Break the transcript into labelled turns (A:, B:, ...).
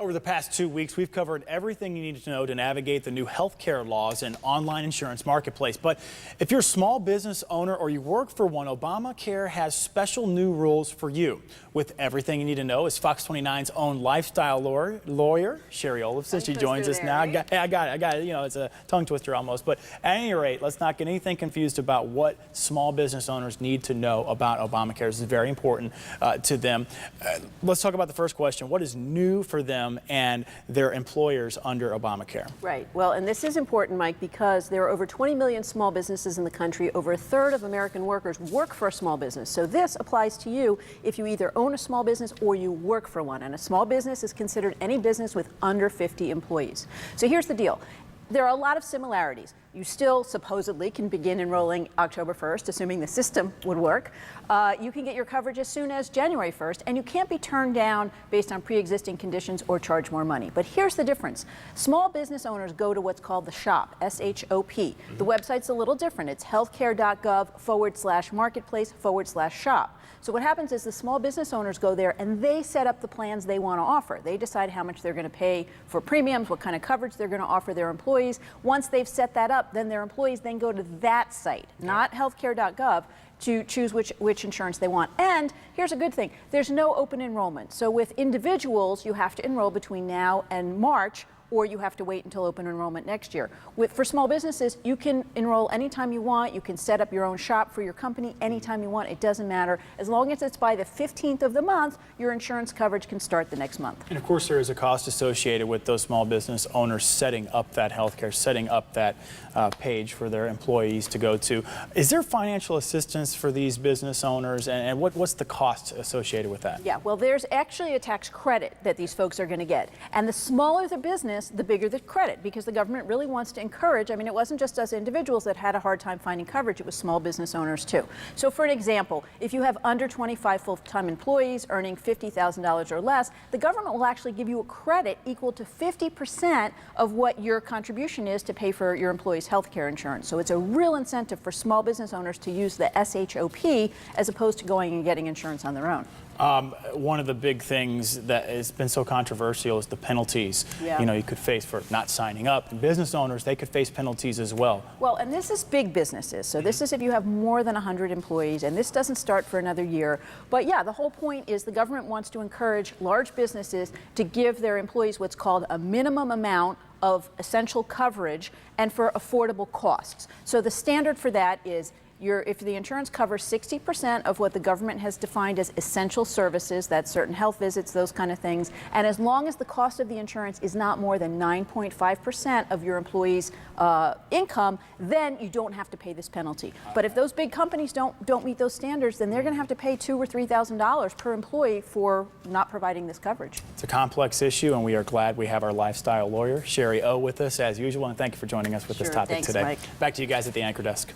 A: Over the past 2 weeks, we've covered everything you need to know to navigate the new healthcare laws and online insurance marketplace. But if you're a small business owner or you work for one, ObamaCare has special new rules for you. With everything you need to know is Fox 29's own lifestyle lawyer, Shari Olefson. She joins us now.
B: Right?
A: I got it. You know, it's a tongue twister almost. But at any rate, let's not get anything confused about what small business owners need to know about ObamaCare. This is very important to them. Let's talk about the first question. What is new for them and their employers under ObamaCare?
B: Right. Well, and this is important, Mike, because there are over 20 million small businesses in the country. Over a third of American workers work for a small business. So this applies to you if you either own a small business or you work for one. And a small business is considered any business with under 50 employees. So here's the deal. There are a lot of similarities. You still supposedly can begin enrolling October 1st, assuming the system would work. You can get your coverage as soon as January 1st, and you can't be turned down based on pre-existing conditions or charge more money. But here's the difference. Small business owners go to what's called the SHOP, S-H-O-P. The website's a little different. It's healthcare.gov/marketplace/shop. So what happens is the small business owners go there and they set up the plans they want to offer. They decide how much they're going to pay for premiums, what kind of coverage they're going to offer their employees. Once they've set that up, then their employees then go to that site, not healthcare.gov, to choose which insurance they want. And here's a good thing. There's no open enrollment. So with individuals, you have to enroll between now and March, or you have to wait until open enrollment next year. For small businesses, you can enroll anytime you want. You can set up your own shop for your company anytime you want. It doesn't matter. As long as it's by the 15th of the month, your insurance coverage can start the next month.
A: And of course, there is a cost associated with those small business owners setting up that healthcare, setting up that page for their employees to go to. Is there financial assistance for these business owners, and what's the cost associated with that?
B: Yeah, well, there's actually a tax credit that these folks are going to get. And the smaller the business, the bigger the credit, because the government really wants to encourage. I mean, it wasn't just us individuals that had a hard time finding coverage, it was small business owners too. So for an example, if you have under 25 full-time employees earning $50,000 or less, the government will actually give you a credit equal to 50% of what your contribution is to pay for your employees' health care insurance. So it's a real incentive for small business owners to use the SHOP as opposed to going and getting insurance on their own.
A: One of the big things that has been so controversial is the penalties you could face for not signing up. And business owners, they could face penalties as well.
B: Well, and this is big businesses. So this is if you have more than 100 employees, and this doesn't start for another year. But yeah, the whole point is the government wants to encourage large businesses to give their employees what's called a minimum amount of essential coverage and for affordable costs. So the standard for that is if the insurance covers 60% of what the government has defined as essential services, that's certain health visits, those kind of things, and as long as the cost of the insurance is not more than 9.5% of your employee's income, then you don't have to pay this penalty. But if those big companies don't meet those standards, then they're going to have to pay $2,000 or $3,000 per employee for not providing this coverage.
A: It's a complex issue, and we are glad we have our lifestyle lawyer, Shari O, with us as usual, and thank you for joining us with this topic
B: Thanks,
A: today.
B: Mike.
A: Back to you guys at the anchor desk.